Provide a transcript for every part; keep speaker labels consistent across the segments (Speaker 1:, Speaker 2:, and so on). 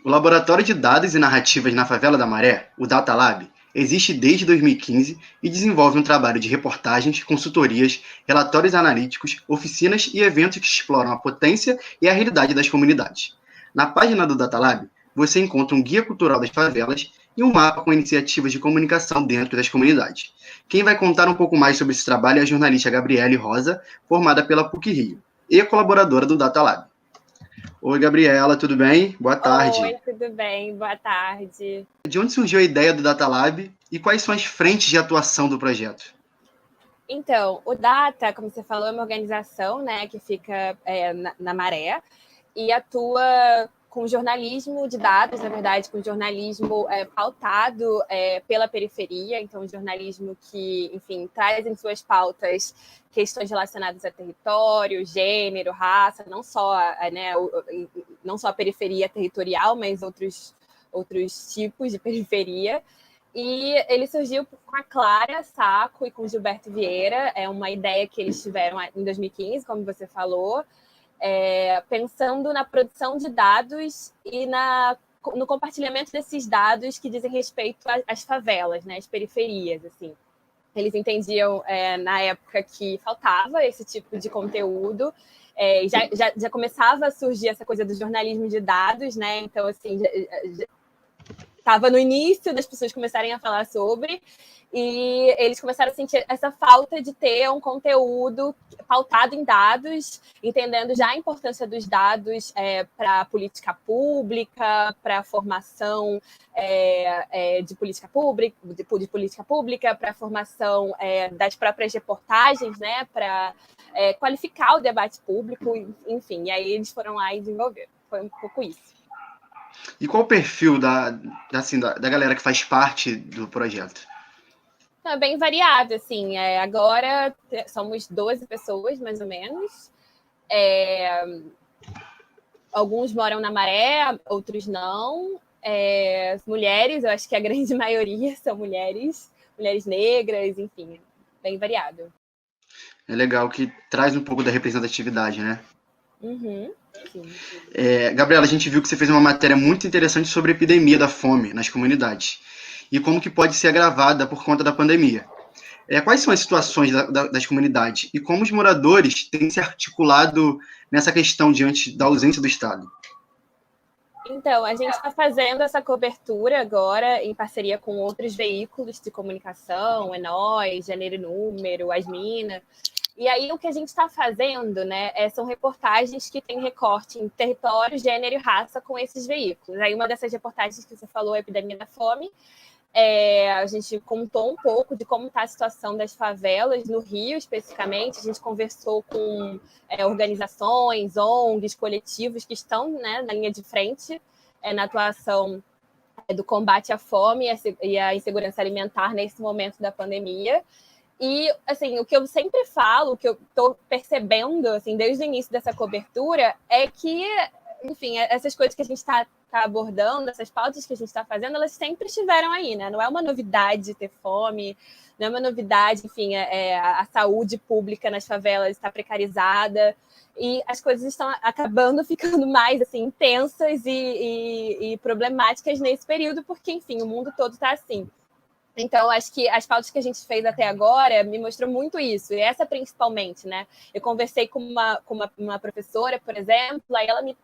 Speaker 1: O Laboratório de Dados e Narrativas na Favela da Maré, o DataLab, existe desde 2015 e desenvolve um trabalho de reportagens, consultorias, relatórios analíticos, oficinas e eventos que exploram a potência e a realidade das comunidades. Na página do DataLab, você encontra um guia cultural das favelas e um mapa com iniciativas de comunicação dentro das comunidades. Quem vai contar um pouco mais sobre esse trabalho é a jornalista Gabriele Rosa, formada pela PUC-Rio e colaboradora do DataLab. Oi, Gabriela, tudo bem? Boa tarde.
Speaker 2: Oi, tudo bem? Boa tarde.
Speaker 1: De onde surgiu a ideia do DataLab e quais são as frentes de atuação do projeto?
Speaker 2: Então, o Data, como você falou, é uma organização, né, que fica na Maré e atua com jornalismo de dados, na verdade, com jornalismo pautado pela periferia, então jornalismo que, enfim, traz em suas pautas questões relacionadas a território, gênero, raça, não só a periferia territorial, mas outros tipos de periferia. E ele surgiu com a Clara Sacco e com o Gilberto Vieira, é uma ideia que eles tiveram em 2015, como você falou, pensando na produção de dados e no compartilhamento desses dados que dizem respeito às favelas, né, às periferias, assim. Eles entendiam, na época, que faltava esse tipo de conteúdo, já começava a surgir essa coisa do jornalismo de dados, né? Então, assim, estava no início das pessoas começarem a falar sobre, e eles começaram a sentir essa falta de ter um conteúdo pautado em dados, entendendo já a importância dos dados para a política pública, para a formação de política pública, para a formação das próprias reportagens, né, para qualificar o debate público, enfim, e aí eles foram lá e desenvolveram. Foi um pouco isso.
Speaker 1: E qual o perfil da galera que faz parte do projeto?
Speaker 2: É bem variado, assim. Agora somos 12 pessoas, mais ou menos. Alguns moram na Maré, outros não. Mulheres, eu acho que a grande maioria são mulheres negras, enfim, bem variado.
Speaker 1: É legal que traz um pouco da representatividade, né?
Speaker 2: Uhum, sim.
Speaker 1: Gabriela, a gente viu que você fez uma matéria muito interessante sobre a epidemia da fome nas comunidades e como que pode ser agravada por conta da pandemia. Quais são as situações das comunidades e como os moradores têm se articulado nessa questão diante da ausência do Estado?
Speaker 2: Então, a gente está fazendo essa cobertura agora em parceria com outros veículos de comunicação, Nós, Janeiro e Número, Asmina. E aí o que a gente está fazendo, né, são reportagens que têm recorte em território, gênero e raça com esses veículos. Aí uma dessas reportagens que você falou, a Epidemia da Fome, a gente contou um pouco de como está a situação das favelas no Rio, especificamente. A gente conversou com organizações, ONGs, coletivos que estão, né, na linha de frente na atuação do combate à fome e à insegurança alimentar nesse momento da pandemia. E, assim, o que eu sempre falo, o que eu estou percebendo, assim, desde o início dessa cobertura, é que, enfim, essas coisas que a gente está abordando, essas pautas que a gente está fazendo, elas sempre estiveram aí, né? Não é uma novidade ter fome, não é uma novidade, enfim, a saúde pública nas favelas está precarizada, e as coisas estão acabando ficando mais, assim, intensas e problemáticas nesse período, porque, enfim, o mundo todo está assim. Então, acho que as pautas que a gente fez até agora me mostrou muito isso, e essa principalmente, né? Eu conversei com uma professora, por exemplo, aí ela me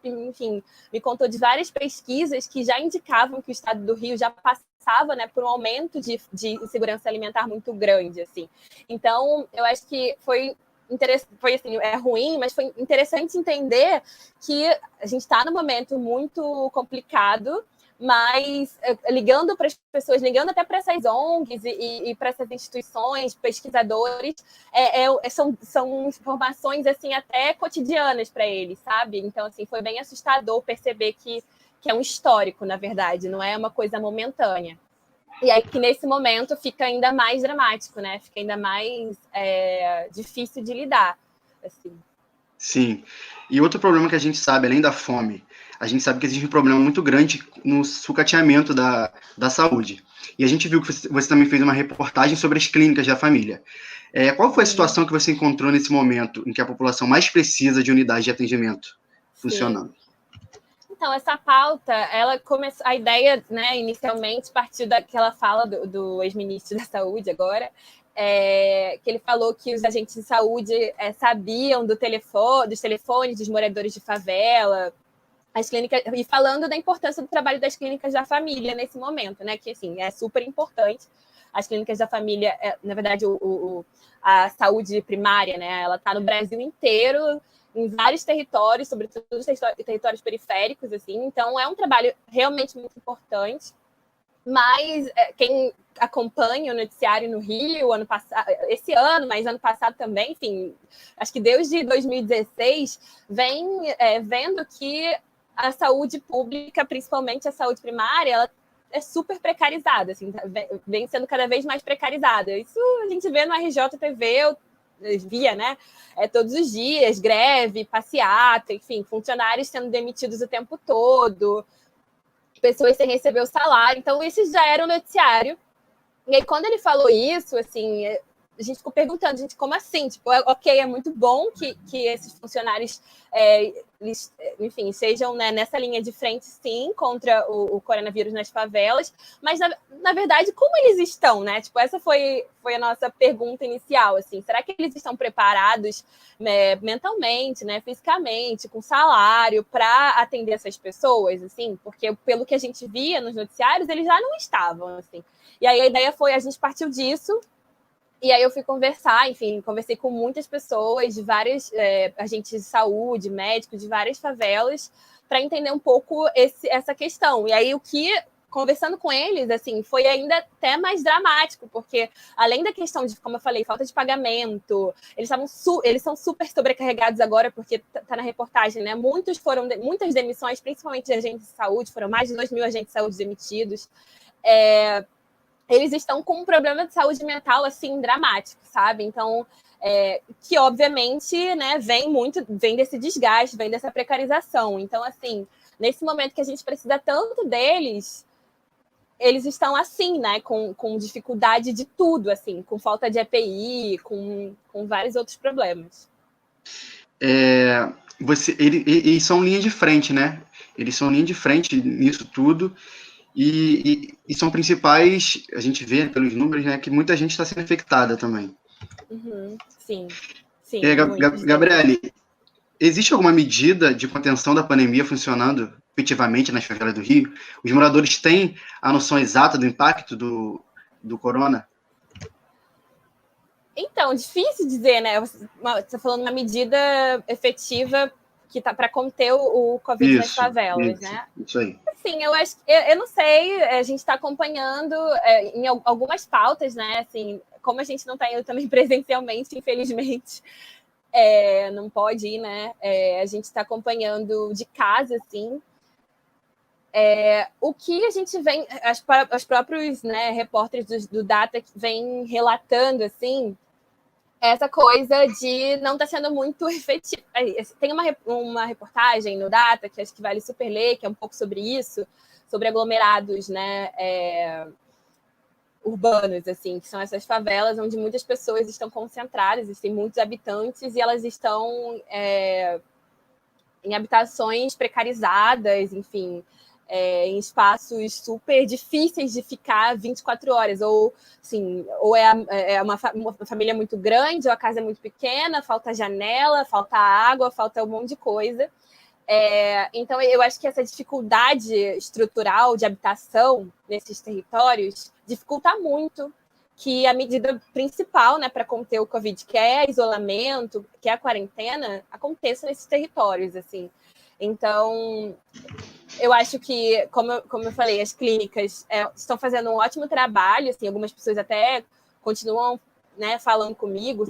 Speaker 2: contou de várias pesquisas que já indicavam que o estado do Rio já passava, né, por um aumento de insegurança alimentar muito grande, assim. Então, eu acho que foi assim, ruim, mas foi interessante entender que a gente está num momento muito complicado, mas ligando para as pessoas, ligando até para essas ONGs e para essas instituições, pesquisadores, são informações assim até cotidianas para eles, sabe? Então, assim, foi bem assustador perceber que é um histórico, na verdade, não é uma coisa momentânea. E aí que nesse momento fica ainda mais dramático, né? Fica ainda mais difícil de lidar, assim.
Speaker 1: Sim. E outro problema que a gente sabe, além da fome, a gente sabe que existe um problema muito grande no sucateamento da saúde. E a gente viu que você também fez uma reportagem sobre as clínicas da família. Qual foi a situação que você encontrou nesse momento em que a população mais precisa de unidade de atendimento funcionando?
Speaker 2: Então, essa pauta, ela começou, a ideia, né, inicialmente partiu daquela fala do ex-ministro da Saúde agora, que ele falou que os agentes de saúde sabiam dos telefones dos moradores de favela, as clínicas, e falando da importância do trabalho das clínicas da família nesse momento, né, que assim, é super importante. As clínicas da família, na verdade, a saúde primária, né, ela está no Brasil inteiro, em vários territórios, sobretudo os territórios periféricos, assim. Então, é um trabalho realmente muito importante. Mas quem acompanha o noticiário no Rio, ano passado, esse ano, mas ano passado também, enfim, acho que desde 2016, vem vendo que a saúde pública, principalmente a saúde primária, ela é super precarizada, assim, vem sendo cada vez mais precarizada. Isso a gente vê no RJTV, via, né? Todos os dias, greve, passeata, enfim, funcionários sendo demitidos o tempo todo, pessoas sem receber o salário. Então, isso já era um noticiário. E aí, quando ele falou isso, assim, a gente ficou perguntando, gente, como assim? Tipo, ok, é muito bom que esses funcionários, eles, enfim, sejam, né, nessa linha de frente, sim, contra o coronavírus nas favelas, mas, na verdade, como eles estão, né? Tipo, essa foi a nossa pergunta inicial, assim, será que eles estão preparados, né, mentalmente, né, fisicamente, com salário, para atender essas pessoas, assim? Porque, pelo que a gente via nos noticiários, eles já não estavam, assim. E aí a ideia foi, a gente partiu disso, e aí eu fui conversar, enfim, conversei com muitas pessoas, de vários agentes de saúde, médicos, de várias favelas, para entender um pouco essa questão. E aí conversando com eles, assim, foi ainda até mais dramático, porque além da questão de, como eu falei, falta de pagamento, eles são super sobrecarregados agora, porque tá na reportagem, né? Muitas demissões, principalmente de agentes de saúde, foram mais de 2 mil agentes de saúde demitidos. Eles estão com um problema de saúde mental, assim, dramático, sabe? Então, que obviamente, né, vem desse desgaste, vem dessa precarização. Então, assim, nesse momento que a gente precisa tanto deles, eles estão assim, né, com dificuldade de tudo, assim, com falta de EPI, com vários outros problemas.
Speaker 1: Eles são linha de frente, né? Eles são linha de frente nisso tudo. E são principais, a gente vê pelos números, né, que muita gente está sendo infectada também.
Speaker 2: Uhum, sim, sim.
Speaker 1: Gabriele, existe alguma medida de contenção da pandemia funcionando efetivamente nas favelas do Rio? Os moradores têm a noção exata do impacto do corona?
Speaker 2: Então, difícil dizer, né? Você está falando uma medida efetiva que tá para conter o Covid nas favelas, né?
Speaker 1: Isso aí.
Speaker 2: Assim, eu não sei, a gente está acompanhando em algumas pautas, né? Assim, como a gente não está indo também presencialmente, infelizmente, não pode ir, né? A gente está acompanhando de casa, assim. O que a gente vem, os próprios, né, repórteres do Data vêm relatando, assim, essa coisa de não estar sendo muito efetivo. Tem uma reportagem no Data, que acho que vale super ler, que é um pouco sobre isso, sobre aglomerados, né, urbanos, assim, que são essas favelas onde muitas pessoas estão concentradas, existem muitos habitantes e elas estão em habitações precarizadas, enfim, em espaços super difíceis de ficar 24 horas, ou assim, ou uma família muito grande, ou a casa é muito pequena, falta janela, falta água, falta um monte de coisa. Então, eu acho que essa dificuldade estrutural de habitação nesses territórios dificulta muito que a medida principal, né, para conter o Covid, que é isolamento, que é a quarentena, aconteça nesses territórios, assim. Então, eu acho que, como eu falei, as clínicas estão fazendo um ótimo trabalho, assim, algumas pessoas até continuam, né, falando comigo,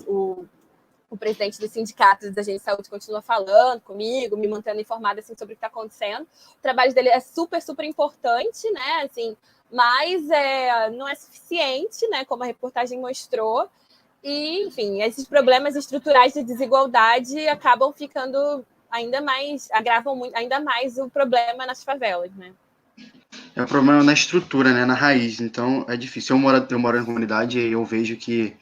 Speaker 2: o presidente do sindicato da agência de saúde continua falando comigo, me mantendo informada, assim, sobre o que está acontecendo. O trabalho dele é super, super importante, né, assim, mas não é suficiente, né, como a reportagem mostrou, e, enfim, esses problemas estruturais de desigualdade acabam ficando ainda mais, agravam muito, ainda mais o problema nas favelas, né?
Speaker 1: É um problema na estrutura, né, na raiz, então é difícil. Eu moro na comunidade e eu vejo que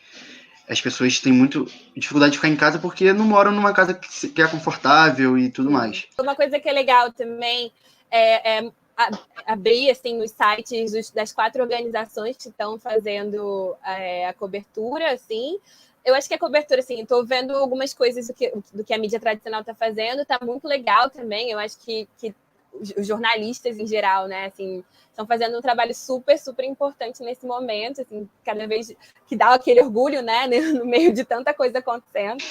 Speaker 1: as pessoas têm muito dificuldade de ficar em casa porque não moram numa casa que é confortável e tudo mais.
Speaker 2: Uma coisa que é legal também abrir assim, os sites das 4 organizações que estão fazendo a cobertura, assim. Eu acho que a cobertura, assim, estou vendo algumas coisas do que a mídia tradicional está fazendo, está muito legal também. Eu acho que os jornalistas em geral, né, assim, estão fazendo um trabalho super, super importante nesse momento, assim, cada vez que dá aquele orgulho, né, no meio de tanta coisa acontecendo.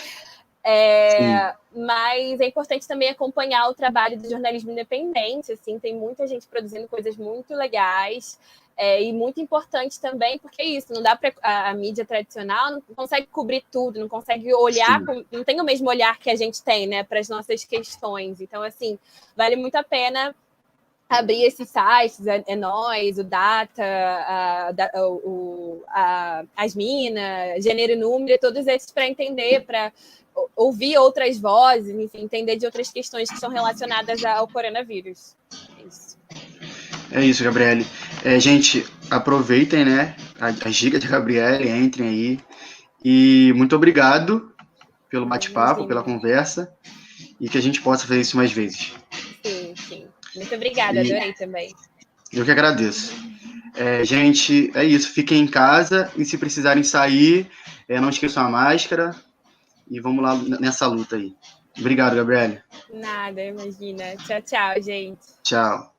Speaker 2: Mas é importante também acompanhar o trabalho do jornalismo independente, assim, tem muita gente produzindo coisas muito legais, e muito importante também, porque é isso, não dá para a mídia tradicional não consegue cobrir tudo, não consegue olhar, não tem o mesmo olhar que a gente tem, né, para as nossas questões. Então, assim, vale muito a pena abrir esses sites, Nós, o Data, as Minas, Gênero e Número, todos esses para entender, para ouvir outras vozes, enfim, entender de outras questões que estão relacionadas ao coronavírus. É isso.
Speaker 1: É isso, Gabriele. Gente, aproveitem, né, as dicas da Gabriele, entrem aí. E muito obrigado pelo bate-papo, pela conversa, e que a gente possa fazer isso mais vezes.
Speaker 2: Sim, sim. Muito obrigada, adorei também.
Speaker 1: Eu que agradeço. Gente, é isso. Fiquem em casa e se precisarem sair, não esqueçam a máscara e vamos lá nessa luta aí. Obrigado, Gabriele.
Speaker 2: Nada, imagina. Tchau, tchau, gente.
Speaker 1: Tchau.